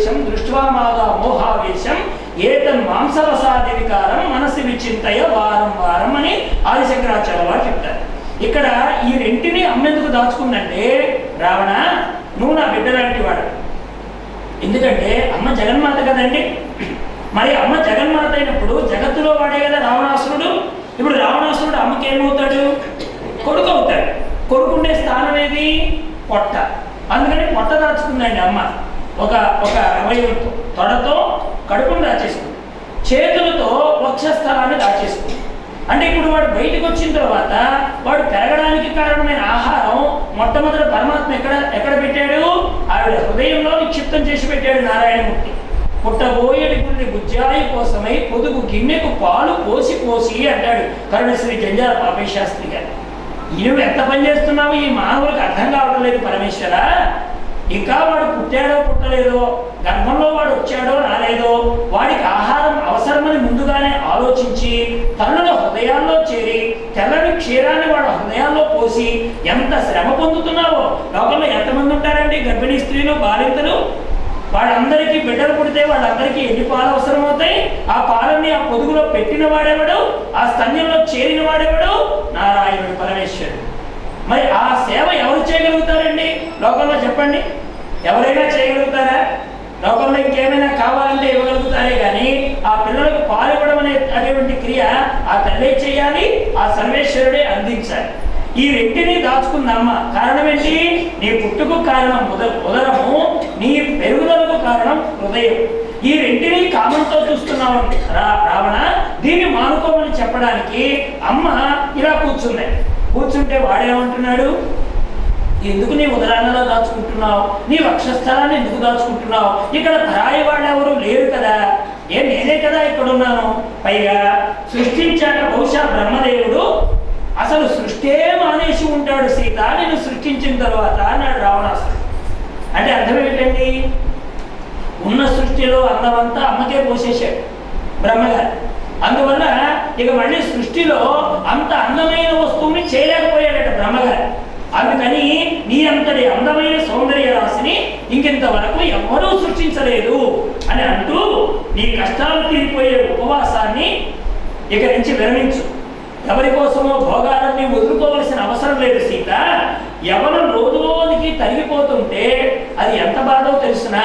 దృష్ట్వా మాగా మోహావేశం ఏతన్ మాంసవసాది వికారం మనసి విచింతయ వారం వారం అని ఆదిశంకరాచార్య వారు చెప్తారు. ఇక్కడ ఈ రెంటిని అమ్మెందుకు దాచుకుందంటే, రావణ నువ్వు నా బిడ్డ లాంటి వాడు. ఎందుకంటే అమ్మ జగన్మాత కదండి. మరి అమ్మ జగన్మాత అయినప్పుడు జగత్తులో వాడే కదా రావణాసురుడు. ఇప్పుడు రావణాసురుడు అమ్మకి ఏమవుతాడు? కొడుకు అవుతాడు. కొడుకుండే స్థానం ఏది? పొట్ట. అందుకని పొట్ట దాచుకుందండి అమ్మ. ఒక అవయవంతో, తొడతో కడుపును దాచేసుకుంది, చేతులతో వక్షస్థలాన్ని దాచేసుకుంది. అంటే ఇప్పుడు వాడు బయటకు వచ్చిన తర్వాత వాడు పెరగడానికి కారణమైన ఆహారం మొట్టమొదటి పరమాత్మ ఎక్కడ పెట్టాడు? ఆవిడ హృదయంలో నిక్షిప్తం చేసి పెట్టాడు నారాయణమూర్తి. పుట్టబోయేటి గుండె బుజ్జాయి కోసమై పొదుగు గిన్నెకు పాలు పోసి పోసి అంటాడు కరుణశ్రీ జంజాల పాపయ్య శాస్త్రి గారు. నువ్వు ఎంత పని చేస్తున్నావు ఈ మానవులకు అర్థం కావడం లేదు పరమేశ్వర. ఇంకా వాడు పుట్టాడో పుట్టలేదో, గర్భంలో వాడు వచ్చాడో రాలేదో, వాడికి ఆహారం అవసరమని ముందుగానే ఆలోచించి తల్లుల హృదయాల్లో చేరి తెల్లని క్షీరాన్ని వాడు హృదయాల్లో పోసి ఎంత శ్రమ పొందుతున్నావో. లోకంలో ఎంతమంది ఉంటారండి గర్భిణీ స్త్రీలు, బాలింతలు? వాళ్ళందరికీ బిడ్డలు పుడితే వాళ్ళందరికీ ఎన్ని పాలు అవసరం అవుతాయి? ఆ పాలన్నీ ఆ పొదుగులో పెట్టిన వాడేవాడు, ఆ స్తన్యంలో చేరిన వాడేవాడు? నారాయణుడు పరమేశ్వరుడు. మరి ఆ సేవ ఎవరు చేయగలుగుతారండి లోకంలో? చెప్పండి, ఎవరైనా చేయగలుగుతారా? లోకంలో ఇంకేమైనా కావాలంటే ఇవ్వగలుగుతారే కానీ ఆ పిల్లలకు పాలు ఇవ్వడం అనేటువంటి క్రియ ఆ తల్లే చేయాలి, ఆ సర్వేశ్వరుడే అందించాలి. ఈ రెంటిని దాచుకుందమ్మ. కారణం ఏంటి? నీ పుట్టుకు కారణం ఉదరము, నీ పెరుగుదలకు కారణం హృదయం. ఈ రెంటిని కామంతో చూస్తున్నావు రావణ. దీన్ని మానుకోమని చెప్పడానికి అమ్మ ఇలా కూర్చుంది. కూర్చుంటే వాడేమంటున్నాడు? ఎందుకు నీ ఉదరాలలో దాచుకుంటున్నావు? నీ వక్షస్థలాన్ని ఎందుకు దాచుకుంటున్నావు? ఇక్కడ పరాయి వాళ్ళు ఎవరు లేరు కదా, నేనే కదా ఇక్కడ ఉన్నాను. పైగా సృష్టించాక బహుశా బ్రహ్మదేవుడు అసలు సృష్టే మానేసి ఉంటాడు సీత నేను సృష్టించిన తర్వాత అన్నాడు రావణాసురుడు. అంటే అర్థం ఏంటండి? ఉన్న సృష్టిలో అందమంతా అమ్మకే పోసేశాడు బ్రహ్మగారు. అందువల్ల ఇక మళ్ళీ సృష్టిలో అంత అందమైన వస్తువుని చేయలేకపోయాడట బ్రహ్మగారు. అందుకని నీ అంతటి అందమైన సౌందర్య రాశిని ఇంకెంతవరకు ఎవ్వరూ సృష్టించలేదు అని అంటూ నీ కష్టాలు తీరిపోయే ఉపవాసాన్ని ఇక నుంచి విరమించు. ఎవరి కోసమో భోగాలన్నీ వదులుకోవలసిన అవసరం లేదు సీత. యవనం రోజు రోజుకి తరిగిపోతుంటే అది ఎంత బాధో తెలుసునా?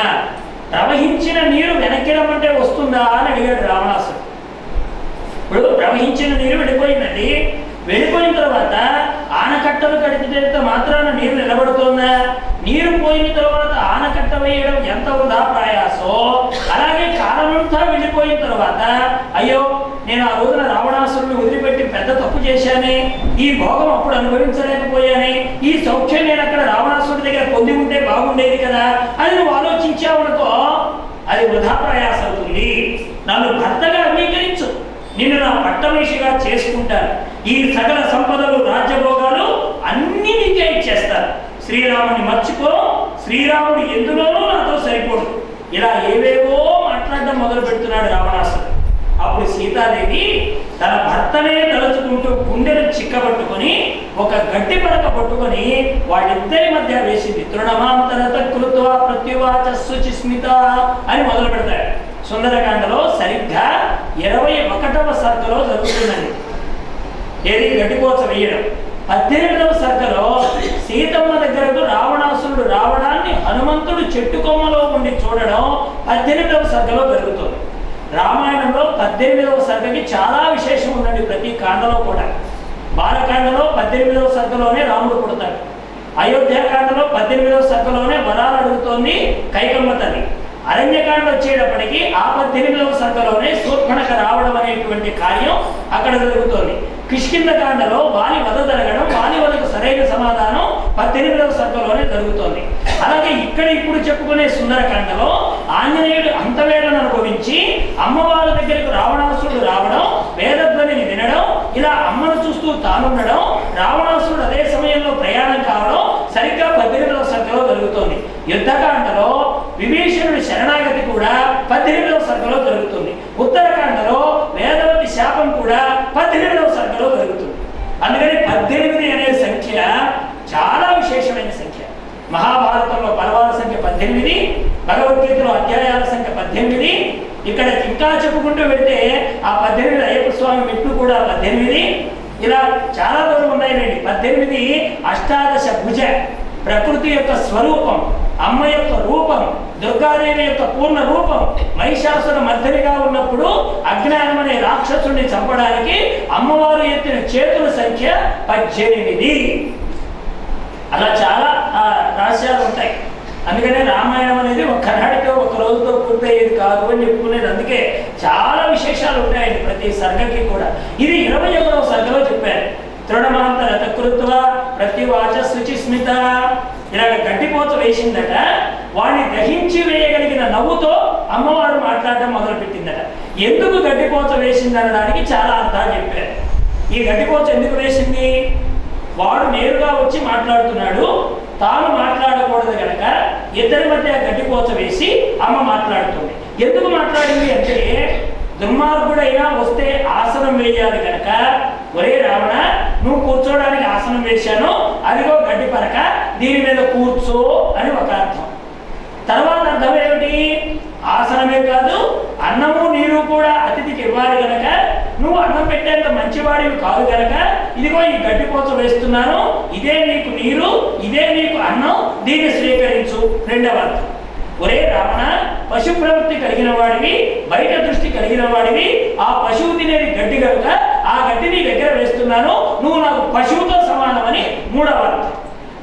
ప్రవహించిన నీరు వెనక్కి రమ్మంటే వస్తుందా అని అడిగాడు రావణాసుడు. ఇప్పుడు ప్రవహించిన నీరు వెళ్ళిపోయిందండి. వెళ్ళిపోయిన తర్వాత ఆనకట్టలు కడితే మాత్రాన నీరు నిలబడుతుందా? నీరు పోయిన తర్వాత ఆనకట్ట వేయడం ఎంత వృధా ప్రయాసో, అలాగే కాలమంతా వెళ్ళిపోయిన తర్వాత అయ్యో నేను ఆ రోజున రావణాసురుని వదిలిపెట్టి పెద్ద తప్పు చేశానే, ఈ భోగం అప్పుడు అనుభవించలేకపోయానే, ఈ సౌఖ్యం నేను అక్కడ రావణాసురుడి దగ్గర పొంది ఉంటే బాగుండేది కదా అని నువ్వు ఆలోచించావనుకో, అది వృధా ప్రయాస అవుతుంది. నన్ను భర్తగా అంగీకరించు, నిన్ను నా పట్టమనిషిగా చేసుకుంటాను, ఈ సకల సంపదలు రాజ్యభోగాలు అన్ని నీకే ఇచ్చేస్తాను, శ్రీరాముని మర్చిపో, శ్రీరాముడు ఎందులోనూ నాతో సరిపోడు. ఇలా ఏవేవో మాట్లాడడం మొదలు పెడుతున్నాడు రావణాసురుడు. అప్పుడు సీతాదేవి తన భర్తనే తలుచుకుంటూ గుండెను చిక్కబట్టుకొని ఒక గడ్డి పడక పట్టుకొని వాళ్ళిద్దరి మధ్య వేసింది. తృణమాంతరత కృత్వా ప్రత్యువాచ శుచిస్మిత అని మొదలు పెడతాడు. సుందరకాండలో సరిగ్గా 21వ సర్గలో జరుగుతుందండి. ఏది గడ్డికోచ వేయడం. 18వ సర్గలో సీతమ్మ దగ్గరకు రావణాసురుడు రావడాన్ని హనుమంతుడు చెట్టు కొమ్మలో ఉండి చూడడం 18వ సర్గలో జరుగుతుంది. రామాయణంలో 18వ సర్గకి చాలా విశేషం ఉందండి ప్రతి కాండలో కూడా. బాలకాండలో 18వ సర్గలోనే రాముడు పుడతాడు. అయోధ్యాకాండలో 18వ సర్గలోనే వరాలు అడుగుతోంది కైకమ్మ తల్లి. అరణ్యకాండ వచ్చేటప్పటికి ఆ 18వ సర్గలోనే శూర్పణఖ రావడం అనేటువంటి కార్యం అక్కడ జరుగుతోంది. కిష్కింధకాండలో వాలి వధ జరగడం, వాలి వధకు సరైన సమాధానం 18వ సర్గలోనే జరుగుతోంది. అలాగే ఇక్కడ ఇప్పుడు చెప్పుకునే సుందరకాండలో ఆంజనేయుడు అంతవేళను అనుభవించి అమ్మవారి దగ్గరకు రావణాసురుడు రావడం, వేదధ్వనిని వినడం, ఇలా అమ్మను చూస్తూ తానుండడం, రావణాసురుడు అదే సమయంలో ప్రయాణం కావడం సరిగ్గా 18వ సర్గలో జరుగుతోంది. యుద్ధకాండలో విభీషణుడి శరణాగతి కూడా 18వ సర్గలో జరుగుతుంది. ఉత్తరకాండలో వేదవతి శాపం కూడా 18వ సర్గలో జరుగుతుంది. అందుకని 18 అనే సంఖ్య చాలా విశేషమైన సంఖ్య. మహాభారతంలో పర్వాల సంఖ్య 18, భగవద్గీతలో అధ్యాయాల ఇంకా చెప్పుకుంటూ వెళ్తే ఆ 18 అయ్యప్ప స్వామి మెట్లు కూడా 18 ఇలా చాలా దూరం ఉన్నాయండి. 18 అష్టాదశ భుజ ప్రకృతి యొక్క స్వరూపం, అమ్మ యొక్క రూపం, దుర్గాదేవి యొక్క పూర్ణ రూపం. మహిషాసుర మర్దనిగా ఉన్నప్పుడు అజ్ఞానం అనే రాక్షసుని చంపడానికి అమ్మవారు ఎత్తిన చేతుల సంఖ్య 18. అలా చాలా రహస్యాలు ఉంటాయి. అందుకనే రామాయణం అనేది ఒక నాటితో ఒక రోజుతో పూర్తయ్యేది కాదు అని చెప్పుకునేది. అందుకే చాలా విశేషాలు ఉంటాయండి ప్రతి సర్గకి కూడా. ఇది 21వ సర్గలో చెప్పారు. తృణమాంతర తకృత్వ ప్రతివాచ శుచిస్మిత. ఇలాగ గడ్డిపోత వేసిందట, వాడిని దహించి వేయగలిగిన నవ్వుతో అమ్మవారు మాట్లాడడం మొదలుపెట్టిందట. ఎందుకు గడ్డిపోత వేసిందనడానికి చాలా అర్థాలు చెప్పారు. ఈ గడ్డిపోత ఎందుకు వేసింది? వాడు నేరుగా వచ్చి మాట్లాడుతున్నాడు, తాను మాట్లాడకూడదు కనుక ఇద్దరి మధ్య గడ్డిపోత వేసి అమ్మ మాట్లాడుతుంది. ఎందుకు మాట్లాడింది అంటే, దుర్మార్గుడైనా వస్తే ఆసనం వేయాలి కనుక, ఒరే రావణ నువ్వు కూర్చోడానికి ఆసనం వేశాను, అదిగో గడ్డి పరక, దీని మీద కూర్చో అని ఒక అర్థం. తర్వాత అర్థం ఏమిటి? ఆసనమే కాదు, అన్నము నీరు కూడా అతిథికి ఇవ్వాలి కనుక, నువ్వు అన్నం పెట్టేంత మంచివాడివి కాదు కనుక ఇదిగో ఈ గడ్డిపోత వేస్తున్నాను, ఇదే నీకు నీరు, ఇదే నీకు అన్నం, దీన్ని స్వీకరించు. రెండవ అర్థం, ఒరే రావణ పశు ప్రవృత్తి కలిగిన వాడివి, బయట దృష్టి కలిగిన వాడివి, ఆ పశువు తినేది గడ్డి కనుక ఆ గడ్డి నీ దగ్గర వేస్తున్నాను, నువ్వు నాకు పశువుతో సమానమని మూడవ అర్థం.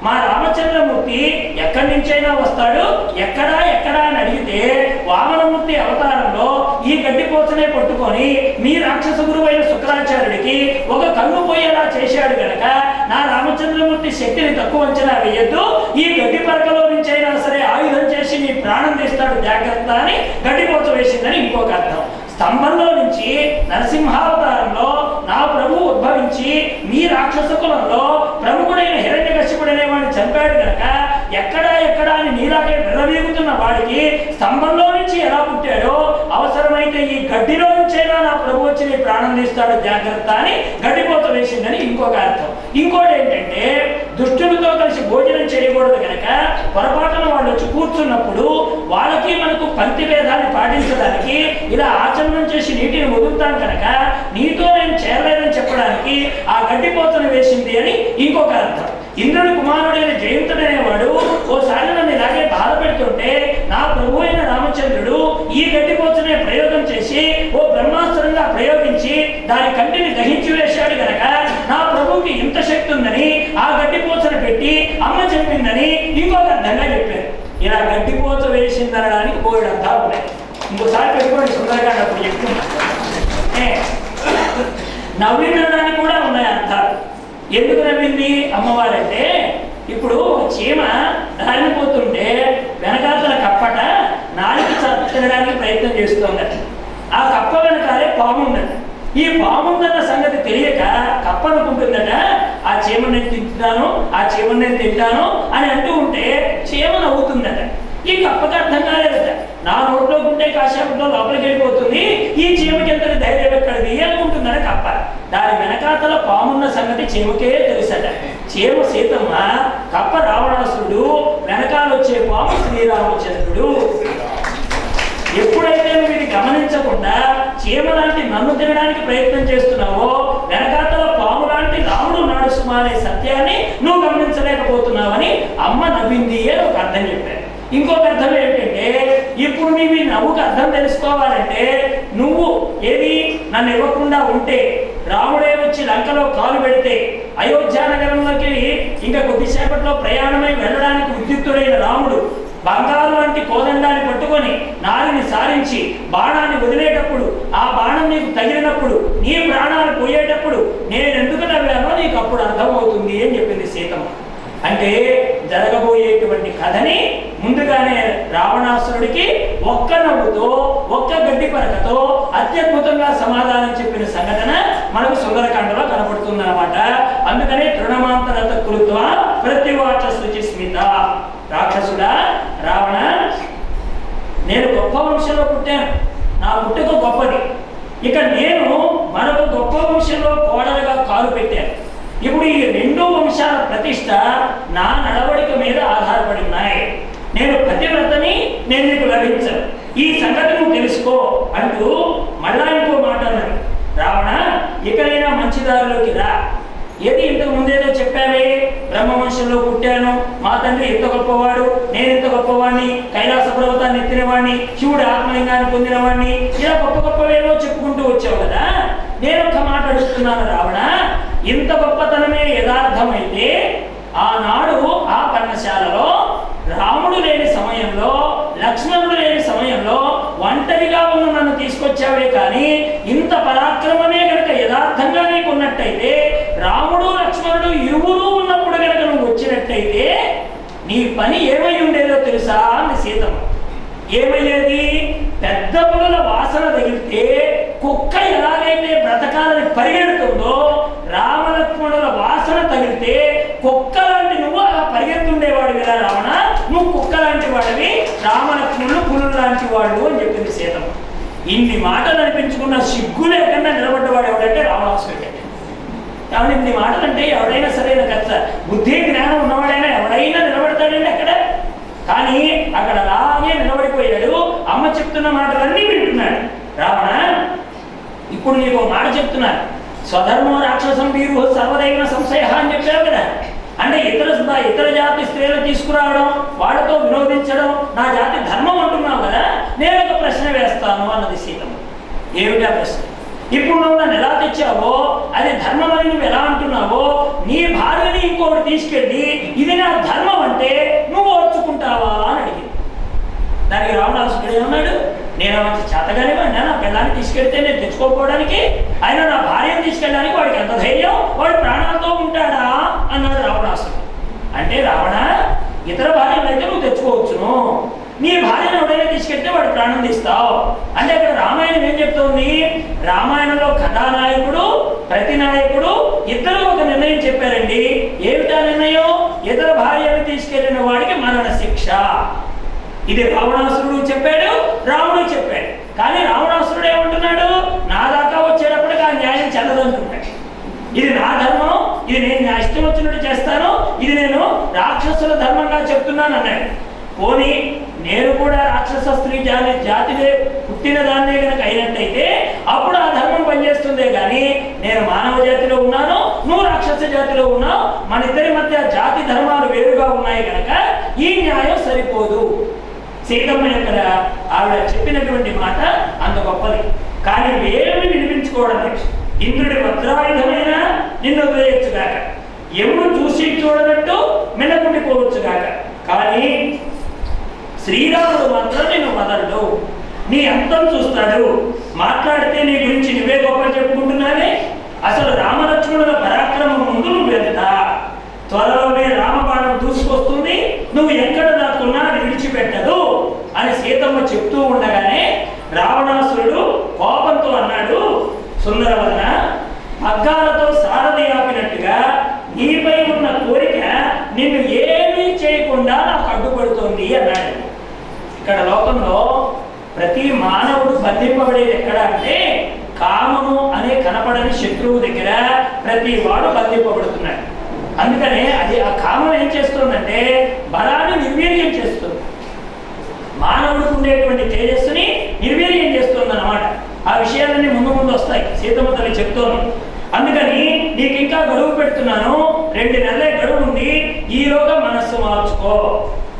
మా రామచంద్రమూర్తి ఎక్కడి నుంచైనా వస్తాడు, ఎక్కడా అని అడిగితే వామనమూర్తి అవతారంలో ఈ గడ్డిపోతనే పట్టుకొని మీ రాక్షస గురువైన శుక్రాచార్యుడికి ఒక కన్ను పోయేలా చేశాడు గనక నా రామచంద్రమూర్తి శక్తిని తక్కువ అంచనా వేయద్దు, ఈ గడ్డి పరకలో నుంచైనా సరే ఆయుధం చేసి నీ ప్రాణం తీస్తాడు జాగ్రత్త అని గడ్డిపోత వేసిందని ఇంకొక అర్థం. స్తంభంలో నుంచి నరసింహావతారంలో నా ప్రభు ఉద్భవించి మీ రాక్షస కులంలో ప్రముఖుడైన హిరణ్యకశిపుడనే వాడిని చంపాడు కనుక ఎక్కడా అని నీలాగే విర్రవీగుతున్న వాడికి స్తంభంలో నుంచి ఎలా పుట్టాడో అవసరమైతే ఈ గడ్డిలో నుంచైనా నా ప్రభు వచ్చి నీ ప్రాణం తీస్తాడు జాగ్రత్త అని గడ్డిపోత వేసిందని ఇంకొక అర్థం. ఇంకోటి ఏంటంటే, దుష్టులతో కలిసి భోజనం చేయకూడదు కనుక పొరపాటున వాళ్ళు వచ్చి కూర్చున్నప్పుడు వాళ్ళకి మనకు పంక్తి భేదాన్ని పాటించడానికి ఇలా ఆచమనం చేసి నీటిని వదులుతాం కనుక నీతో నేను చేరలేదని చెప్పడానికి ఆ గడ్డిపోతను వేసింది అని ఇంకొక అర్థం. ఇంద్రుడి కుమారుడైన జయంతుడు అనేవాడు ఓసారి నన్ను ఇలాగే బాధ పెడుతుంటే నా ప్రభు అయిన రామచంద్రుడు ఈ గడ్డిపోతనే ప్రయోగం చేసి ఓ బ్రహ్మాస్త్రంగా ప్రయోగించి దాని కంటిని దహించి వేశాడు గనక నా ప్రభువుకి ఇంత శక్తి ఉందని ఆ గడ్డిపోతను పెట్టి అమ్మ చెప్పిందని ఇంకొక అర్థంగా చెప్పారు. ఇలా గడ్డిపోత వేసిందనడానికి బోర్డు అర్థాలు ఉన్నాయి. ఇంకోసారి పెట్టుకోండి, సుందరకాండ అప్పుడు చెప్తున్నా. నవ్వినడానికి కూడా ఉన్నాయి అర్థాలు. ఎందుకు నవ్వింది అమ్మవారంటే, ఇప్పుడు చీమ దారిపోతుంటే వెనకాతల కప్పట నాలుగు తినడానికి ప్రయత్నం చేస్తుందట. ఆ కప్ప వెనకాలే పాము ఉందట. ఈ పాముందన్న సంగతి తెలియక కప్ప అనుకుంటుందట ఆ చీమని నేను తింటున్నాను, ఆ చీమని నేను తింటాను అని అంటూ ఉంటే చీమ నవ్వుతుందట. ఈ కప్పకి అర్థం కాలేదట, నా నోట్లోకి ఉంటే కాసేపట్లో లోపలికి వెళ్ళిపోతుంది, ఈ చీమకి ఎంత ధైర్యం ఎక్కడిది అనుకుంటుందట కప్ప. దాని వెనకాతల పామున్న సంగతి చీమకే తెలుసట. చీమ సీతమ్మ, కప్ప రావణాసురుడు, వెనకాలొచ్చే పాము శ్రీరామచంద్రుడు. ఎప్పుడైతే నువ్వు ఇది గమనించకుండా చీమ లాంటి నన్ను తినడానికి ప్రయత్నం చేస్తున్నావో వెనకాతల పాము లాంటి రాముడు నాడు సుమా అనే సత్యాన్ని నువ్వు గమనించలేకపోతున్నావని అమ్మ నవ్వింది అని ఒక అర్థం చెప్పారు. ఇంకొక అర్థం ఏంటంటే, ఇప్పుడు నీవు ఈ నవ్వుకు అర్థం తెలుసుకోవాలంటే నువ్వు ఏది నన్ను ఇవ్వకుండా ఉంటే, రాముడే వచ్చి లంకలో కాలు పెడితే, అయోధ్యానగరంలోకి ఇంకా కొద్దిసేపట్లో ప్రయాణమై వెళ్ళడానికి ఉద్యుక్తుడైన రాముడు బంగారు లాంటి కోదండాన్ని పట్టుకొని నారిని సారించి బాణాన్ని వదిలేటప్పుడు ఆ బాణం నీకు తగిలినప్పుడు నీ ప్రాణాలు పోయేటప్పుడు నేను ఎందుకు నవ్వానో నీకు అప్పుడు అర్థమవుతుంది అని చెప్పింది సీతమ్మ. అంటే జరగబోయేటువంటి కథని ముందుగానే రావణాసురుడికి ఒక్క నవ్వుతో ఒక్క గడ్డి పరకతో అత్యద్భుతంగా సమాధానం చెప్పిన సంఘటన మనకు సుందరకాండలో కనబడుతుంది అన్నమాట. అందుకనే తృణమాంతరత కృత్వ ప్రతివాచ శుచిస్మిత. రాక్షసుడా, రావణ, నేను గొప్ప వంశంలో పుట్టాను, నా పుట్టుక గొప్పది. ఇక నేను మరొక గొప్ప వంశంలో కోడలుగా కాలు పెట్టాను. ఇప్పుడు ఈ రెండు వంశాల ప్రతిష్ట నా నడవడిక మీద ఆధారపడి ఉన్నాయి. నేను పతివ్రతని, నేను నీకు లభించను, ఈ సంగతి నువ్వు తెలుసుకో అంటూ మంచిదారిలోకి రా. ఏది ఇంతకు ముందేదో చెప్పావే, బ్రహ్మవంశంలో పుట్టాను, మా తండ్రి ఎంత గొప్పవాడు, నేను ఎంత గొప్పవాడిని, కైలాస పర్వతాన్ని ఎత్తినవాడిని, శివుడు ఆత్మలింగాన్ని పొందినవాడిని, ఇలా గొప్ప గొప్పవేవో చెప్పుకుంటూ వచ్చావు కదా. నేను ఒక్క మాట అడుగుతున్నాను రావణ, ఇంత గొప్పతనమే యథార్థమైతే ఆనాడు ఆ పర్ణశాలలో రాముడు లేని సమయంలో, లక్ష్మణుడు లేని సమయంలో ఒంటరిగా ఉన్న నన్ను తీసుకొచ్చావే, కానీ ఇంత పరాక్రమమే కనుక యథార్థంగా నీకు ఉన్నట్టయితే, రాముడు లక్ష్మణుడు ఇరువురు ఉన్నప్పుడు కనుక నువ్వు వచ్చినట్టయితే నీ పని ఏమై ఉండేదో తెలుసా అని సీతమ్మ. ఏమయ్యేది? పెద్ద పులుల వాసన తగిలితే కుక్క ఎలాగైతే బ్రతకాలని పరిగెడుతుందో, రామలక్ష్మణుల వాసన తగిలితే కుక్క లాంటి నువ్వు అలా పరిగెత్తుండేవాడు కదా రావణ. నువ్వు కుక్క లాంటి వాడివి, రామలక్ష్మణులు పులులు లాంటి వాళ్ళు అని చెప్పింది సీతమ్మ. ఇన్ని మాటలు అనిపించుకున్న సిగ్గు లేకుండా నిలబడ్డవాడు ఎవడంటే రావణాసురుడు. కాబట్టి ఇన్ని మాటలు అంటే ఎవడైనా సరైన కథ బుద్ధి జ్ఞానం ఉన్నవాడైనా ఎవడైనా నిలబడతాడండి అక్కడ. కానీ అక్కడ అలాగే నిలబడిపోయాడు. అమ్మ చెప్తున్న మాటలన్నీ వింటున్నాడు. రావణ, ఇప్పుడు నీకు మాట చెప్తున్నాను. స్వధర్మో రాక్షసం వీరు సర్వదైవ సంశయ అని చెప్పావు కదా. అంటే ఇతర జాతి స్త్రీలు తీసుకురావడం, వాళ్ళతో వినోదించడం నా జాతి ధర్మం అంటున్నావు కదా. నేను ఒక ప్రశ్న వేస్తాను అన్నది సీతమ్మ. ఏమిటా ప్రశ్న? ఇప్పుడు నువ్వు నన్ను ఎలా తెచ్చావో అది ధర్మం అని నువ్వు ఎలా అంటున్నావో, నీ భార్యని ఇంకోటి తీసుకెళ్ళి ఇది నా ధర్మం అంటే నువ్వు ఓర్చుకుంటావా అని అడిగింది. దానికి రావణాసురుడు ఏమన్నాడు? నేను మంచి చేతగానే వాడినా, నా పిల్లాన్ని తీసుకెళ్తే నేను తెచ్చుకోకపోవడానికి, ఆయన నా భార్యను తీసుకెళ్ళడానికి వాడికి ఎంత ధైర్యం, వాడు ప్రాణాలతో ఉంటాడా అన్నాడు రావణాసురుడు. అంటే రావణ, ఇతర భార్యలు అయితే నువ్వు తెచ్చుకోవచ్చును, నీ భార్యను ఎవడైనా తీసుకెళ్తే వాడు ప్రాణం తీస్తావు. అంటే అక్కడ రామాయణం ఏం చెప్తోంది? రామాయణంలో కథానాయకుడు ప్రతినాయకుడు ఇద్దరు ఒక నిర్ణయం చెప్పారండి. ఏమిటా నిర్ణయం? ఇతర భార్యను తీసుకెళ్లిన వాడికి మరణ శిక్ష. ఇది రావణాసురుడు చెప్పాడు, రాముడు చెప్పాడు. కానీ రావణాసురుడు ఏమంటున్నాడు? నా దాకా వచ్చేటప్పటికి ఆ న్యాయం చెల్లదంటున్నాడు. ఇది నా ధర్మం, ఇది నేను నా ఇష్టం వచ్చినట్టు చేస్తాను, ఇది నేను రాక్షసుల ధర్మంగా చెప్తున్నాను అన్నాడు. పోనీ నేను కూడా రాక్షస స్త్రీ జాతిలో పుట్టిన దాన్నే కనుక అయినట్టయితే అప్పుడు ఆ ధర్మం పనిచేస్తుందే. కానీ నేను మానవ జాతిలో ఉన్నాను, నువ్వు రాక్షస జాతిలో ఉన్నావు, మన ఇద్దరి మధ్య జాతి ధర్మాలు వేరుగా ఉన్నాయి కనుక ఈ న్యాయం సరిపోదు. సీతమ్మ యొక్క ఆవిడ చెప్పినటువంటి మాట అంత గొప్పది. కానీ వేరేమి వినిపించుకోవడం లేదు. ఇంద్రుడి వజ్రాయుధమైన నిన్ను వదిలేయచ్చుగాక, ఎవరు చూసి చూడనట్టు మిన్నకుండిపోవచ్చుగాక, కానీ శ్రీరాముడు మాత్రం నిన్ను వదలడు. నీ అంతం చూస్తాడు. మాట్లాడితే నీ గురించి నువ్వే గొప్ప చెప్పుకుంటున్నావే. అసలు రామలక్ష్మణుల పరాక్రమం ముందు నువ్వు ఎంత త్వరలోనే రామబాణం దూసుకొస్తుంది, నువ్వు ఎక్కడ దాక్కున్నా అది విడిచిపెట్టదు అని సీతమ్మ చెప్తూ ఉండగానే రావణాసురుడు కోపంతో అన్నాడు, సుందరవదన, పగ్గాలతో సారథి ఆపినట్టుగా నీపై ఉన్న కోరిక నిన్ను ఏమీ చేయకుండా నాకు అడ్డుపడుతోంది అన్నాడు. ఇక్కడ లోకంలో ప్రతి మానవుడు బంధింపబడేది ఎక్కడ అంటే కామము అనే కనపడని శత్రువు దగ్గర ప్రతి వాడు బంధింపబడుతున్నాడు. అందుకనే అది ఆ కామం ఏం చేస్తుందంటే బలాన్ని నిర్వీర్యం చేస్తుంది, మానవుడికి ఉండేటువంటి తేజస్సుని నిర్వీర్యం చేస్తుంది అన్నమాట. ఆ విషయాలన్నీ ముందు ముందు వస్తాయి, సీతమ్మ తల్లి చెప్తోంది. అందుకని నీకు ఇంకా గడువు పెడుతున్నాను, 2 నెలలే గడువు ఉంది, ఈలోగా మనస్సు మార్చుకో,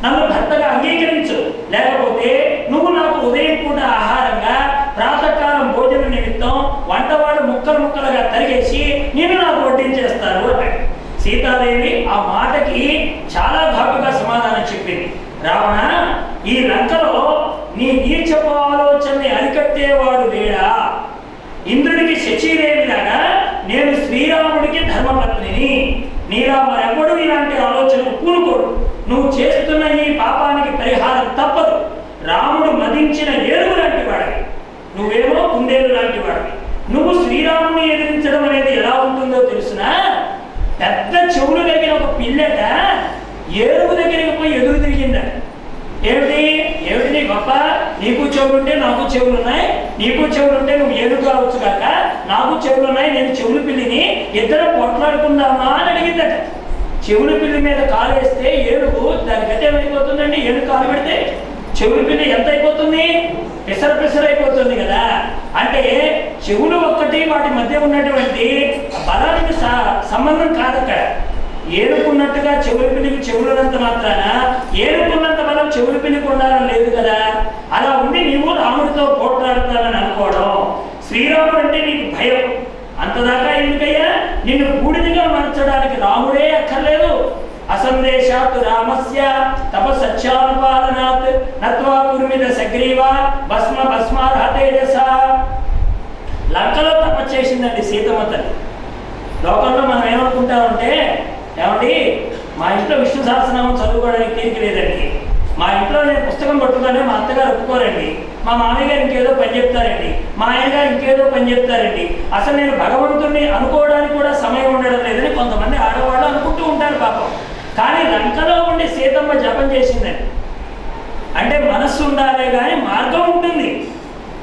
నన్ను భర్తగా అంగీకరించు, లేకపోతే నువ్వు నాకు ఉదయం పూట ఆహారంగా ప్రాతకాలం భోజనం నిమిత్తం వంటవాడు ముక్కలు ముక్కలుగా తరిగేసి నిన్ను నాకు వడ్డించేస్తారు అన్నాడు. సీతాదేవి ఆ మాటకి చాలా ఘాటుగా సమాధానం చెప్పింది. రావణ, ఈ లంకలో నీ నీచపు ఆలోచనని అరికట్టేవాడు లేడా? ఇంద్రుడికి శచీదేవిలాగా నేను శ్రీరాముడికి ధర్మపత్నిని, నీలా మరెవడు ఇలాంటి ఆలోచనకు పూనుకోడు. నువ్వు చేస్తున్న ఈ పాపానికి పరిహారం తప్పదు. రాముడు మదించిన ఏనుగు లాంటి వాడివి, నువ్వేమో కుందేలు లాంటి వాడివి. నువ్వు శ్రీరాముని ఎదిరించడం అనేది ఎలా ఉంటుందో తెలుసునా? పెద్ద చెవులు దగ్గర ఒక పిల్లట ఏనుగు దగ్గరికి పోయి ఎదురు తిరిగిందట. ఏమిటి నీ గొప్ప? నీకు చెవులుంటే నాకు చెవులున్నాయి, నీకు చెవులుంటే నువ్వు ఏనుగు కావచ్చు కాక నాకు చెవులున్నాయి, నేను చెవులు పిల్లిని, ఇద్దరు పొట్లాడుకుందామా అని అడిగిందట. చెవులు పిల్లి మీద కాలు వేస్తే ఏనుగు దాని గతి ఏమైపోతుందండి? ఏనుగు కాలు పెడితే చెవులు పిల్లి ఎంత అయిపోతుంది? పిసర అయిపోతుంది కదా. అంటే చెవులు ఒక్కటి వాటి మధ్య ఉన్నటువంటి బలానికి సంబంధం కాదు అక్కడ. ఏనుకున్నట్టుగా చెవుల పిల్లికి చెవులనంత మాత్రాన ఏనుకున్నంత బలం చెవుల పిల్లికి ఉండాలని లేదు కదా. అలా ఉండి నీవు రాముడితో పోట్లాడుతానని అనుకోవడం. శ్రీరాముడు అంటే నీకు భయం. అంతదాకా ఎందుకయ్యా? నిన్ను బూడిదిగా మార్చడానికి రాముడే అక్కర్లేదు. అసందేశాత్ రామస్య తపసత్యానుపాలనాత్ నత్వా కుర్మిద సగ్రీవా భస్మ భస్మార్హతేజస. లంకలో తపస్సు చేసిందండి సీతమ్మ తల్లి. లోకంలో మనం ఏమనుకుంటామంటే, ఏమండి మా ఇంట్లో విష్ణు సహస్రనామం చదువుకోవడానికి తీరిక లేదండి, మా ఇంట్లో నేను పుస్తకం పట్టుకుంటే మా అత్తగారు ఒప్పుకోరండి, మా మామయ్య గారు ఇంకేదో పని చెప్తారండి, మా ఆయన గారు ఇంకేదో పని చెప్తారండి, అసలు నేను భగవంతుడిని అనుకోవడానికి కూడా సమయం ఉండడం లేదని కొంతమంది ఆడవాళ్ళు అనుకుంటూ ఉంటారు పాపం. కానీ లంకలో ఉండి సీతమ్మ జపం చేసిందండి. అంటే మనస్సు ఉండాలే కానీ మార్గం ఉంటుంది.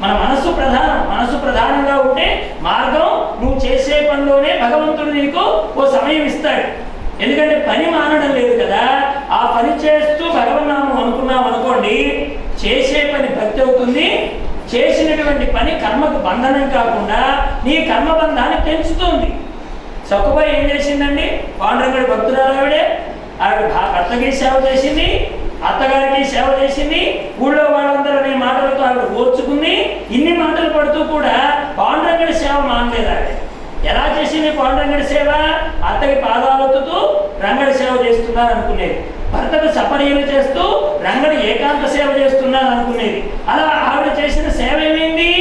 మన మనస్సు ప్రధానం. మనస్సు ప్రధానంగా ఉంటే మార్గం నువ్వు చేసే పనిలోనే భగవంతుడు నీకు ఓ సమయం ఇస్తాడు. ఎందుకంటే పని మానడం లేదు కదా. ఆ పని చేస్తూ భగవన్నామం అనుకున్నాం అనుకోండి, చేసే పని భక్తి అవుతుంది. చేసినటువంటి పని కర్మకు బంధనం కాకుండా నీ కర్మబంధాన్ని పెంచుతుంది. సక్కుబాయి ఏం చేసిందండి? పాండురంగడి భక్తురాలు ఆవిడ భర్తకి సేవ చేసింది, అత్తగారికి సేవ చేసింది, ఊళ్ళో వాళ్ళందరూ అనే మాటలతో ఆవిడ ఓర్చుకుంది. ఇన్ని మాటలు పడుతూ కూడా పాండురంగడి సేవ మానలేదు ఆవిడ. ఎలా చేసింది పాండురంగడి సేవ? అత్తకి పాదాలొత్తుతూ రంగడి సేవ చేస్తున్నారు అనుకునేది. భర్తకు సపర్యలు చేస్తూ రంగడి ఏకాంత సేవ చేస్తున్నారు అనుకునేది. అలా ఆవిడ చేసిన సేవ ఏమైంది?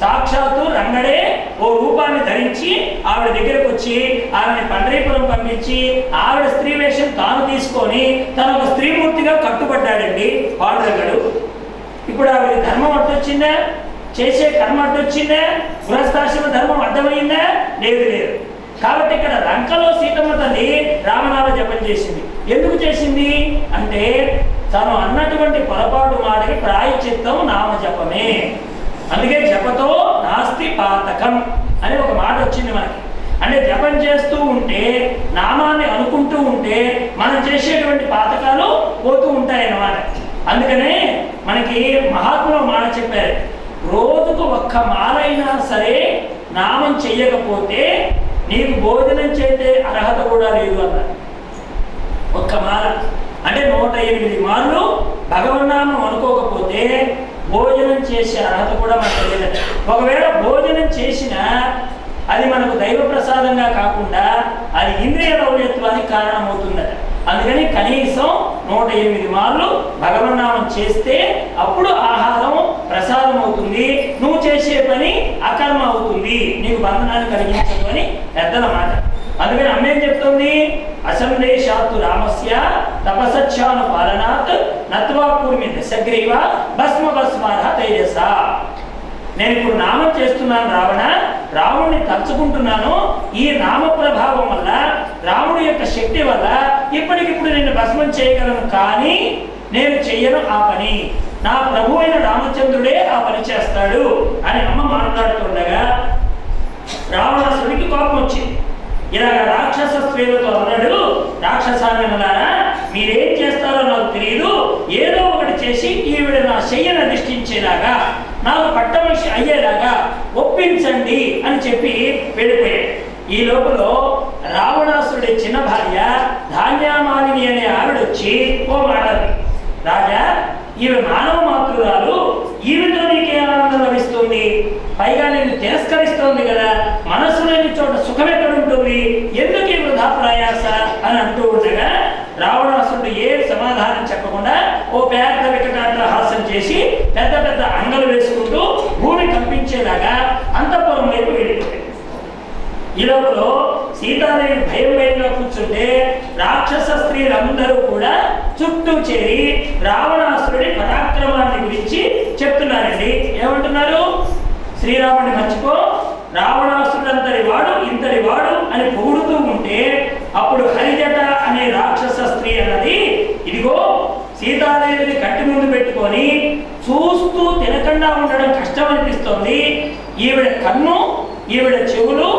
సాక్షాత్తు రంగడే ఓ రూపాన్ని ధరించి ఆవిడ దగ్గరకు వచ్చి ఆవిడని పండరీపురం పంపించి ఆవిడ స్త్రీ వేషం తాను తీసుకొని తను ఒక స్త్రీమూర్తిగా కట్టుబడ్డాడండి పాండురంగడు. ఇప్పుడు ఆవిడ ధర్మం అడ్డొచ్చిందా? చేసే కర్మ అడ్డొచ్చిందా? గృహస్థాశ్రమ ధర్మం అడ్డమైందా? లేదు లేదు. కాబట్టి ఇక్కడ లంకలో సీతమ్మ తల్లి రామనామ జపం చేసింది. ఎందుకు చేసింది అంటే తను అన్నటువంటి పొరపాటు మాటకి ప్రాయశ్చిత్తం నామజపమే. అందుకే జపతో నాస్తి పాతకం అని ఒక మాట వచ్చింది మనకి. అంటే జపం చేస్తూ ఉంటే, నామాన్ని అనుకుంటూ ఉంటే మనం చేసేటువంటి పాతకాలు పోతూ ఉంటాయన్నమాట. అందుకనే మనకి మహాత్ములు మాట చెప్పారు, రోజుకు ఒక్క మాలైనా సరే నామం చెయ్యకపోతే నీకు భోజనం చేసే అర్హత కూడా లేదు అన్నారు. ఒక్క మాల అంటే 108 మార్లు భగవన్నామం అనుకోకపోతే భోజనం చేసే అర్హత కూడా మనకు లేదట. ఒకవేళ భోజనం చేసినా అది మనకు దైవ ప్రసాదంగా కాకుండా అది ఇంద్రియ లౌల్యత్వానికి కారణమవుతుందట. అందుకని కనీసం 108 మార్లు భగవన్నామం చేస్తే అప్పుడు ఆహారం ప్రసాదం అవుతుంది, నువ్వు చేసే పని అకర్మ అవుతుంది, నీకు బంధనాన్ని కలిగించదు అని పెద్దల మాట. అందుకని అమ్మేం చెప్తుంది? అసందేశాత్తు రామస్య తపసత్యాను పాలనాత్ నత్వా కూర్మి దశగ్రీవ భస్మ భస్మార్హ తేజస. నేను ఇప్పుడు నామం చేస్తున్నాను రావణ, రాముడిని తలుచుకుంటున్నాను. ఈ నామ ప్రభావం వల్ల, రాముడి యొక్క శక్తి వల్ల ఇప్పటికిప్పుడు నేను భస్మం చేయగలను, కానీ నేను చెయ్యను ఆ పని. నా ప్రభు అయిన రామచంద్రుడే ఆ పని చేస్తాడు అని అమ్మ మాట్లాడుతుండగా రావణాసుడికి కోపం వచ్చింది. ఇలాగ రాక్షస స్త్రీలతో అన్నాడు, రాక్షసానులారా మీరేం చేస్తారో నాకు తెలియదు, ఏదో ఒకటి చేసి ఈవిడ నా శయ్యను అధిష్ఠించేలాగా, నాకు పట్టమనిషి అయ్యేలాగా ఒప్పించండి అని చెప్పి వెళ్ళిపోయాడు. ఈ లోపల రావణాసురుడి చిన్న భార్య ధాన్యామాలిని అనే ఆవిడ వచ్చి ఓ మాట, రాజా ఈమె మానవ మాతృరాలు, ఈమెతో నీకే ఆనందం లభిస్తుంది, పైగా నేను తిరస్కరిస్తోంది కదా, మనసు లేని చోట సుఖం ఎక్కడ ఉంటుంది, ఎందుకు ఈ వృధా ప్రయాస అని అంటూ ఉండగా రావణాసురుడు ఏ సమాధానం చెప్పకుండా ఓ పెద్ద వికటాట్రహాసం చేసి పెద్ద పెద్ద అంగలు వేసుకుంటూ భూమి కంపించేలాగా అంతఃపురం వైపు వెళ్ళిపోయాడు. ఈ లోపల సీతాదేవి భయం భయంగా కూర్చుంటే రాక్షస స్త్రీలందరూ కూడా చుట్టూ చేరి రావణాసురుడి పరాక్రమాన్ని గురించి చెప్తున్నారండి. ఏమంటున్నారు? శ్రీరాముడిని మర్చిపో, రావణాసురుడు అంతటి వాడు ఇంతటి వాడు అని పొగుడుతూ ఉంటే అప్పుడు హరిజట అనే రాక్షస స్త్రీ అన్నది, ఇదిగో సీతాదేవిని కట్టి ముందు పెట్టుకొని చూస్తూ తినకుండా ఉండడం కష్టం అనిపిస్తోంది, ఈవిడ కన్ను, ఈవిడ చెవులు,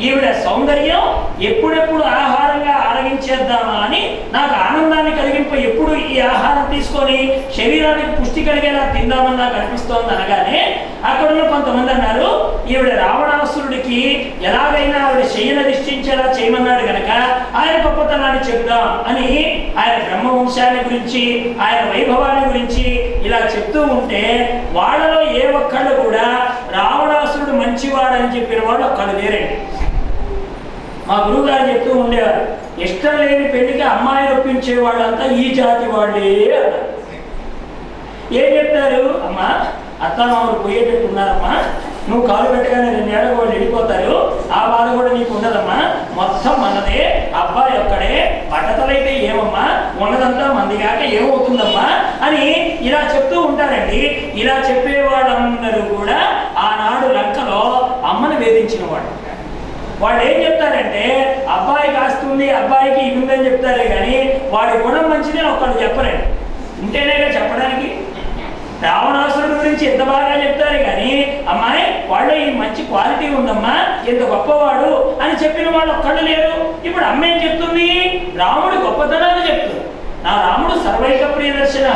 ఈవిడ సౌందర్యం ఎప్పుడెప్పుడు ఆహారంగా ఆరగించేద్దామా అని నాకు ఆనందాన్ని కలిగింప, ఎప్పుడు ఈ ఆహారం తీసుకొని శరీరానికి పుష్టి కలిగేలా తిందామని నాకు అనిపిస్తోంది అనగానే అక్కడున్న కొంతమంది అన్నారు, ఈవిడ రావణాసురుడికి ఎలాగైనా ఆవిడ శయ్యను ధిష్ఠించేలా చేయమన్నాడు గనక ఆయన గొప్పతనాన్ని చెప్దాం అని ఆయన బ్రహ్మవంశాన్ని గురించి ఆయన వైభవాన్ని గురించి ఇలా చెప్తూ ఉంటే వాళ్ళలో ఏ ఒక్కళ్ళు కూడా రావణాసురుడు మంచివాడని చెప్పిన వాళ్ళు ఒక్కళ్ళు లేరండి. మా గురువు గారు చెప్తూ ఉండేవారు, ఇష్టం లేని పెళ్లికి అమ్మాయిని ఒప్పించే వాళ్ళంతా ఈ జాతి వాళ్ళే అన్నారు. ఏం చెప్తారు, అమ్మా అత్తమామలు పోయేటట్టు ఉన్నారమ్మా, నువ్వు కాలు పెట్టగానే 2 ఏళ్ళకు వాళ్ళు వెళ్ళిపోతారు, ఆ బాధ కూడా నీకు ఉండదమ్మా, మొత్తం మనదే, అబ్బాయి ఒక్కడే, బట్టతలైతే ఏమమ్మా, ఉన్నదంతా మంది కాక ఏమవుతుందమ్మా అని ఇలా చెప్తూ ఉంటారండి. ఇలా చెప్పే వాళ్ళందరూ కూడా ఆనాడు లంకలో అమ్మను వేధించిన వాళ్ళు ఏం చెప్తారంటే అబ్బాయికి ఆస్తుంది, అబ్బాయికి ఇది ఉందని చెప్తారే కానీ వాడి గుణం మంచిదని ఒక్కడు చెప్పరండి. ఉంటేనేగా చెప్పడానికి. రావణాసురుడి గురించి ఎంత బాగా చెప్తారు కానీ అమ్మాయి వాళ్ళు ఈ మంచి క్వాలిటీ ఉందమ్మా, ఎంత గొప్పవాడు అని చెప్పిన వాళ్ళు ఒక్కళ్ళు లేరు. ఇప్పుడు అమ్మ ఏం చెప్తుంది, రాముడు గొప్పతనాన్ని చెప్తుంది. నా రాముడు సర్వైక ప్రియదర్శన,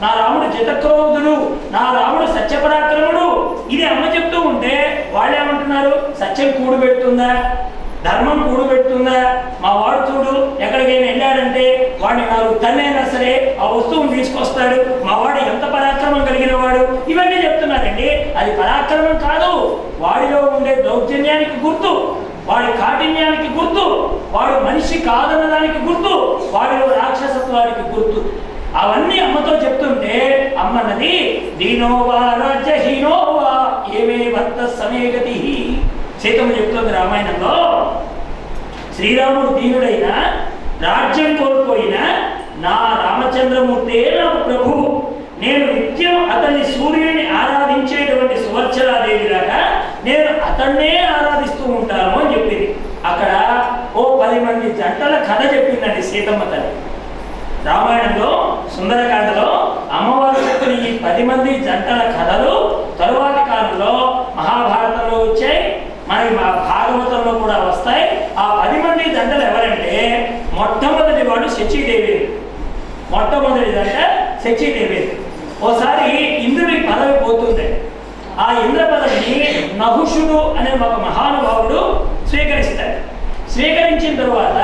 నా రాముడు జితక్రోధుడు, నా రాముడు సత్యపరాక్రముడు, ఇది అమ్మ చెప్తూ ఉంటే వాళ్ళు ఏమంటున్నారు, సత్యం కూడు పెడుతుందా, ధర్మం కూడు పెడుతుందా, మా వాడు చూడు ఎక్కడికైనా వెళ్ళాడంటే వాడిని 4 తన్నైనా సరే ఆ వస్తువును తీసుకొస్తాడు, మా వాడు ఎంత పరాక్రమం కలిగిన వాడు, ఇవన్నీ చెప్తున్నారండి. అది పరాక్రమం కాదు, వాడిలో ఉండే దౌర్జన్యానికి గుర్తు, వాడి కాఠిన్యానికి గుర్తు, వాడు మనిషి కాదన్నదానికి గుర్తు, వాడిలో రాక్షసత్వానికి గుర్తు. అవన్నీ అమ్మతో చెప్తుంటే అమ్మన్నది దీనోవా రాజ్యహీనోవా ఏమే భర్త సమేగతి. సీతమ్మ చెప్తుంది రామాయణంలో, శ్రీరాముడు దీనుడైన రాజ్యం కోల్పోయిన నా రామచంద్రమూర్తే నాకు ప్రభువు, నేను నిత్యం అతన్ని సూర్యుడిని ఆరాధించేటువంటి సువర్చలాదేవిలాగా నేను అతన్నే ఆరాధిస్తూ ఉంటాను అని చెప్పింది. అక్కడ ఓ 10 మంది జంటల కథ చెప్పిందండి సీతమ్మ తల్లి. రామాయణంలో సుందరకాండలో అమ్మవారు చెప్పిన ఈ 10 మంది జంటల కథలు తరువాతి కాలంలో మహాభారతంలో వచ్చాయి, మనకి మా భాగవతంలో కూడా వస్తాయి. ఆ 10 మంది జంటలు ఎవరంటే మొట్టమొదటి వాడు శచీదేవి. మొట్టమొదటి జంట శచీదేవి. ఓసారి ఇంద్రుడి పదవి పోతుంది. ఆ ఇంద్ర పదవిని నహుషుడు అనే ఒక మహానుభావుడు స్వీకరిస్తాడు. స్వీకరించిన తరువాత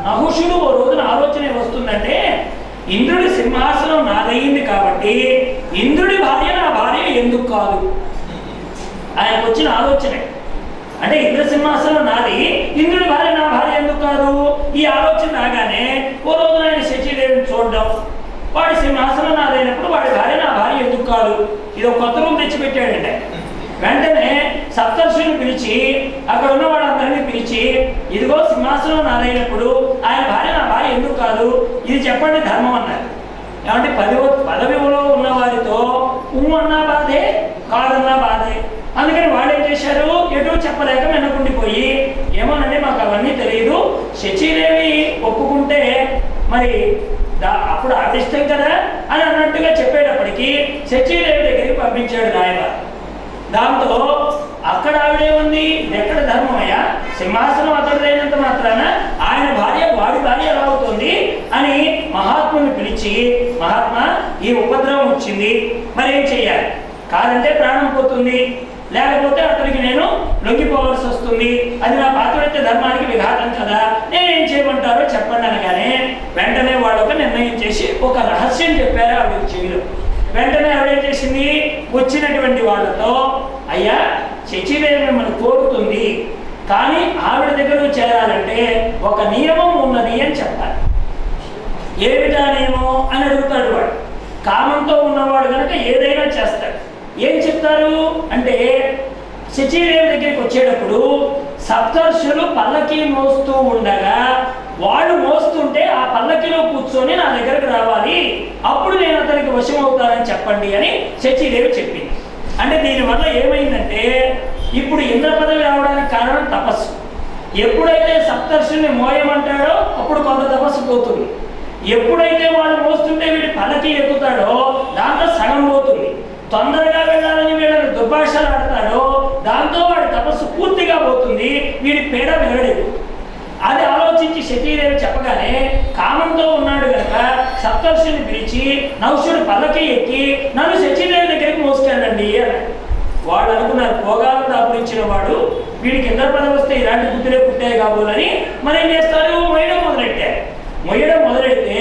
నహుషుడు ఓ రోజున ఆలోచన వస్తుందంటే, ఇంద్రుడి సింహాసనం నాదయ్యింది కాబట్టి ఇంద్రుడి భార్య నా భార్య ఎందుకు కాదు, ఆయనకు వచ్చిన ఆలోచన. అంటే ఇంద్ర సింహాసనం నాది, ఇంద్రుడి భార్య నా భార్య ఎందుకు కాదు, ఈ ఆలోచన రాగానే ఓ రోజున ఆయన శచీదేవిని చూడడం, వాడి సింహాసనం నాదైనప్పుడు వాడి భార్య నా భార్య ఎందుకు కాదు, ఇది ఒక కొత్త రూమ్ తెచ్చిపెట్టాడంటే. వెంటనే సప్తర్షుని పిలిచి అక్కడ ఉన్న వాళ్ళందరినీ పిలిచి, ఇదిగో సింహాసనం నాదైనప్పుడు ఆయన భార్య నా భార్య ఎందుకు కాదు, ఇది చెప్పండి ధర్మం అన్నారు. ఏమంటే పదవిలో ఉన్న వారితో అన్నా బాధే, కాదన్నా బాధే. అందుకని వాళ్ళు ఏం చేశారు, ఎటు చెప్పలేక వెనకుండిపోయి, ఏమోనండి మాకు అవన్నీ తెలియదు, శచీదేవి ఒప్పుకుంటే మరి అప్పుడు ఆదిష్టం కదా అని అన్నట్టుగా చెప్పేటప్పటికీ శచీదేవి దగ్గరికి పంపించాడు రాయబారి. దాంతో అక్కడ ఆవిడేముంది, ఎక్కడ ధర్మమయ్యా, సింహాసనం అతడిదైనంత మాత్రాన ఆయన భార్య వాడి భార్య ఎలా అవుతుంది అని మహాత్ముని పిలిచి, మహాత్మా ఈ ఉపద్రవం వచ్చింది, మరి ఏం చెయ్యాలి, కాదంటే ప్రాణం పోతుంది, లేకపోతే అతడికి నేను లొంగిపోవలసి వస్తుంది, అది నా పాత్రత్య ధర్మానికి విఘాతం కదా, నేనేం చేయమంటారో చెప్పండి అనగానే వెంటనే వాళ్ళు ఒక నిర్ణయం చేసి ఒక రహస్యం చెప్పారు ఆవిడ చెవిలో. వెంటనే ఆవిడేం చేసింది, వచ్చినటువంటి వాళ్ళతో, అయ్యా శచీదేవి మిమ్మల్ని కోరుతుంది, కానీ ఆవిడ దగ్గరకు చేరాలంటే ఒక నియమం ఉన్నది అని చెప్పాలి. ఏమిటా నియమం అని అడుగుతాడు వాడు. కామంతో ఉన్నవాడు కనుక ఏదైనా చేస్తాడు. ఏం చెప్తారు అంటే, శచీదేవి దగ్గరికి వచ్చేటప్పుడు సప్తర్షులు పల్లకి మోస్తూ ఉండగా వాళ్ళు మోస్తుంటే ఆ పల్లకిలో కూర్చొని నా దగ్గరకు రావాలి, అప్పుడు నేను అతనికి వశం అవుతానని చెప్పండి అని శచీదేవి చెప్పింది. అంటే దీనివల్ల ఏమైందంటే, ఇప్పుడు ఇంద్ర పదవి రావడానికి కారణం తపస్సు. ఎప్పుడైతే సప్తర్షుల్ని మోయమంటాడో అప్పుడు కొంత తపస్సు పోతుంది. ఎప్పుడైతే వాళ్ళు మోస్తుంటే వీడి పల్లకి ఎక్కుతాడో దాంతో సగం పోతుంది. తొందరగా వెళ్ళాలని వీళ్ళని దుర్భాషలు ఆడతాడో దాంతో వాడి తపస్సు పూర్తిగా పోతుంది, వీడి పేడ మిగడదు. అది ఆలోచించి శచీదేవి చెప్పగానే కామంతో ఉన్నాడు కనుక సప్తర్షిని పిలిచి నహుషుడు పల్లకి ఎక్కి నన్ను శచీదేవి దగ్గరికి మోసుకెళ్ళండి అన్నాడు. వాళ్ళు అనుకున్నారు భోగాలను దాపురించిన వాడు వీడికి ఇంద్రపదం వస్తే ఇలాంటి బుద్ధులే పుట్టాయి కాబోలని మరి ఏం చేస్తారు, మొయ్యడం మొదలెట్టారు. మొయ్యడం మొదలెడితే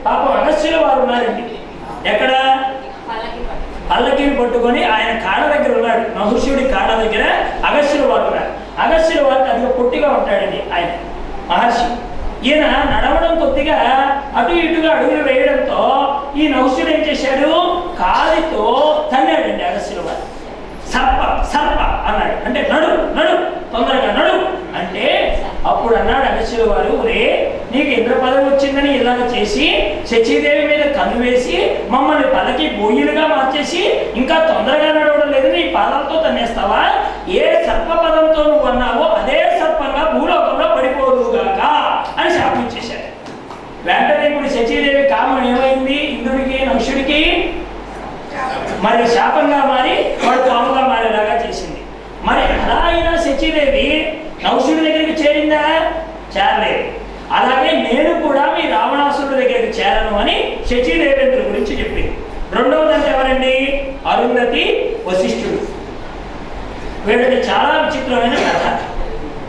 పాపం అగస్త్యుల వారు ఉన్నారండి. ఎక్కడ? పల్లకిని పట్టుకొని ఆయన కాడ దగ్గర ఉన్నాడు. మహర్షుడి కాడ దగ్గర అగస్త్యుల వారు ఉన్నారు. అగస్త్యుల వారికి అదిగా పొట్టిగా ఉంటాడండి ఆయన మహర్షి. ఈయన నడవడం కొద్దిగా అటు ఇటుగా అడుగులు వేయడంతో ఈ నహుషుడు ఏం చేశాడు, కాలితో తన్నాడండి అగస్త్యుల వారు. సర్ప సర్ప అన్నాడు. అంటే నడు నడు తొందరగా నడు అంటే అప్పుడు అన్నాడు అగస్త్యుల వారు, రే నీకు ఇంద్రపదం వచ్చిందని ఇలాగ చేసి శచీదేవి మీద కన్ను వేసి మమ్మల్ని పల్లకి బోయిలుగా మార్చేసి ఇంకా తొందరగా నడవడం లేదు, నీ పాదాలతో తన్నేస్తావా? ఏ సర్పపదంతో నువ్వు అన్నావో అదే సర్పంగా భూలోకంలో పడిపోదుగాక అని శాపించేశాడు. వెంటనే ఇప్పుడు శచీదేవి కామం ఏమైంది, ఇంద్రుడికి నహుషుడికి మరి శాపంగా మారి వాడు పాముగా మారేలాగా చేసింది. మరి అలా అయినా శచీదేవి నహుషుడి దగ్గరికి చేరిందా? చేరలేదు. అలాగే నేను కూడా మీ రావణాసురుడి దగ్గరికి చేరను అని శచీదేవేంద్రుడి గురించి చెప్పింది. రెండవదంటే ఎవరండి? అరుంధతి వశిష్ఠుడు. వీళ్ళకి చాలా విచిత్రమైన కథ.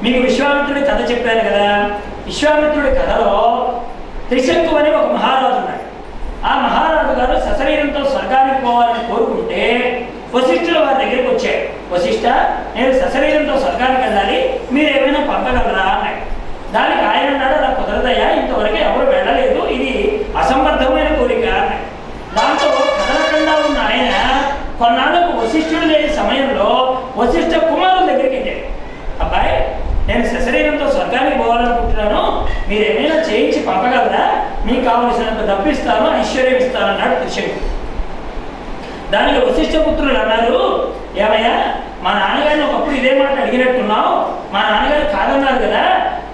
మీకు విశ్వామిత్రుడి కథ చెప్పాను కదా. విశ్వామిత్రుడి కథలో త్రిశంకు అని ఒక మహారాజు ఉన్నాడు. ఆ మహారాజు గారు సశరీరంతో స్వర్గానికి పోవాలని కోరుకుంటే వశిష్ఠుల వారి దగ్గరికి వచ్చాడు. వశిష్ఠ, నేను సశరీరంతో స్వర్గానికి వెళ్ళాలి, మీరు ఏమైనా పంపగలరా అన్నాడు. దానికి ఆయన అన్నాడు, అలా కుదరదయ్యా, ఇంతవరకు ఎవరు వెళ్ళలేదు, ఇది అసంబద్ధమైన కోరిక అన్నాడు. దాంతో కదలకుండా ఉన్న ఆయన కొన్నాళ్ళకు వశిష్ఠుడు లేని సమయంలో వశిష్ఠ కుమారుల దగ్గరికి వెళ్ళాడు. అబ్బాయి, నేను సశరీరంతో స్వర్గానికి పోవాలనుకుంటున్నాను, మీరు ఏమైనా చేయించి పంపగలరా? మీకు కావలసినంత డబ్బిస్తాను, ఐశ్వర్యం ఇస్తాను అన్నాడు త్రిశంకు. దానికి వశిష్ఠ పుత్రులు అన్నారు, ఏమయ్యా మా నాన్నగారిని ఒకప్పుడు ఇదే మాట అడిగినట్టున్నావు, మా నాన్నగారు కాదన్నారు కదా,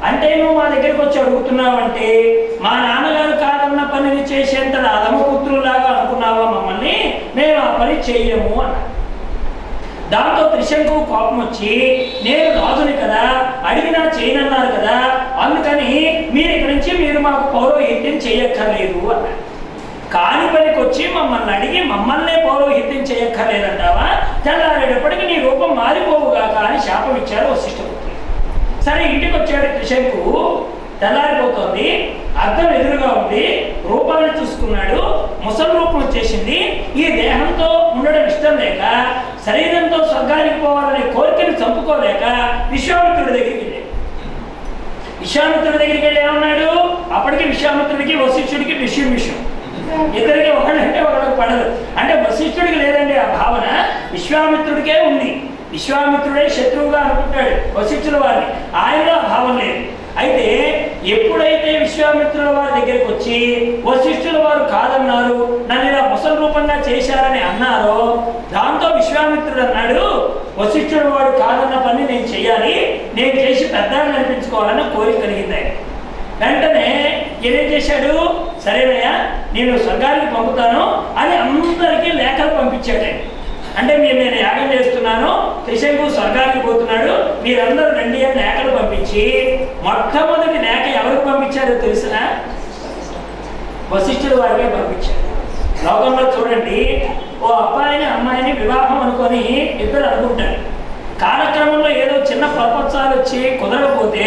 అంటే నువ్వు మా దగ్గరికి వచ్చి అడుగుతున్నావు అంటే మా నాన్నగారు కాదన్న పనిని చేసేంత అధమపుత్రులాగా అనుకున్నావా మమ్మల్ని? మేము ఆ పని చేయము అన్నారు. దాంతో త్రిశంకు కోపం వచ్చి, నేను రాజుని కదా, అడిగినా చేయనన్నారు కదా, అందుకని మీరు ఇక్కడి నుంచి మీరు మాకు పౌరోహిత్యం చేయక్కర్లేదు అన్నారు. కాని పనికి వచ్చి మమ్మల్ని అడిగి మమ్మల్నే పౌరోహిత్యం చేయక్కర్లేదంటావా? తెల్లారేటప్పటికి నీ రూపం మారిపోవుగాక అని శాపం ఇచ్చారు వశిష్ఠపుత్రులు. సరే, ఇంటికి వచ్చాడు త్రిశంకు. తెల్లారిపోతోంది, అద్దం ఎదురుగా ఉంది, రూపాన్ని చూసుకున్నాడు, ముసలి రూపం వచ్చేసింది. ఈ దేహంతో ఉండడం ఇష్టం లేక, శరీరంతో స్వర్గానికి పోవాలనే కోరికను చంపుకోలేక విశ్వామిత్రుడి దగ్గరికి వెళ్ళాడు. విశ్వామిత్రుడి దగ్గరికి వెళ్ళి ఏమన్నాడు, అప్పటికి విశ్వామిత్రుడికి వశిష్ఠుడికి విషయం ఇద్దరికి ఒకళ్ళంటే ఒకళ్ళకి పడదు. అంటే వశిష్ఠుడికి లేదండి ఆ భావన, విశ్వామిత్రుడికే ఉంది. విశ్వామిత్రుడే శత్రువుగా అనుకుంటాడు వశిష్ఠుల వారిని, ఆయనలో ఆ భావం లేదు. అయితే ఎప్పుడైతే విశ్వామిత్రుల వారి దగ్గరికి వచ్చి వశిష్ఠుల వారు కాదన్నారు, నన్ను ఇలా ముసలి రూపంగా చేశారని అన్నారో, దాంతో విశ్వామిత్రుడు అన్నాడు, వశిష్ఠుల వాడు కాదన్న పని నేను చెయ్యాలి, నేను చేసి పెద్దగా అనిపించుకోవాలన్న కోరిక కలిగింది ఆయన. వెంటనే ఏం చేశాడు, సరేనయ్యా నేను స్వర్గానికి పంపుతాను అని అందరికీ లేఖలు పంపించాడు. అంటే నేను యాగం చేస్తున్నాను, త్రిశంకు స్వర్గానికి పోతున్నాడు, మీరందరూ రండి అని లేఖలు పంపించి మొట్టమొదటి లేఖ ఎవరికి పంపించారో తెలిసిన? వశిష్ఠుడు వారికే పంపించారు. లోకంలో చూడండి, ఓ అబ్బాయిని అమ్మాయిని వివాహం అనుకొని ఇద్దరు అనుకుంటారు. కాలక్రమంలో ఏదో చిన్న ప్రపంచాలు వచ్చి కుదరకపోతే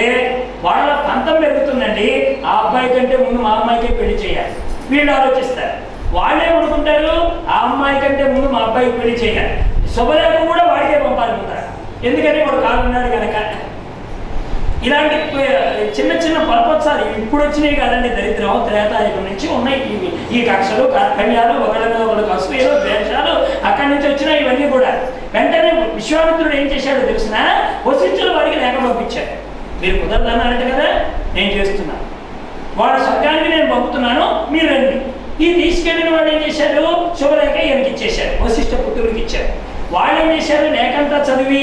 వాళ్ళ పంతం పెరుగుతుందండి, ఆ అబ్బాయి కంటే ముందు మా అమ్మాయికే పెళ్లి చేయాలి వీళ్ళు ఆలోచిస్తారు. వాళ్ళేమనుకుంటారు, ఆ అమ్మాయి కంటే ముందు మా అబ్బాయికి పెళ్లి చేయాలి, శుభలేఖ కూడా వాడికే పంపాలనుకుంటారు, ఎందుకని వాడు కాదున్నాడు కనుక. ఇలాంటి చిన్న చిన్న పరపత్సాలు ఇప్పుడు వచ్చినాయి కాదండి, దరిద్రం త్రేతాయుగం నుంచి ఉన్నాయి ఇవి. ఈ కక్షలు కార్పణ్యాలు, ఒకళ్ళ మీద ఒకళ్ళకి అసూయలు ద్వేషాలు అక్కడి నుంచి వచ్చినాయి ఇవన్నీ కూడా. వెంటనే విశ్వామిత్రుడు ఏం చేశాడో తెలిసిన, వశిష్ఠుల వారికి లేఖ పంపించాడు. మీరు కుదరదన్నారంటే కదా, నేను చేస్తున్నాను, వాడు స్వర్గానికి నేను పంపుతున్నాను, మీరు రండి. ఈ తీసుకెళ్ళిన వాడు ఏం చేశాడు, శుభలేఖ ఈయనకి ఇచ్చేశాడు, వశిష్ఠ పుత్రుడికి ఇచ్చాడు. వాళ్ళు ఏం చేశారు, లేఖంతా చదివి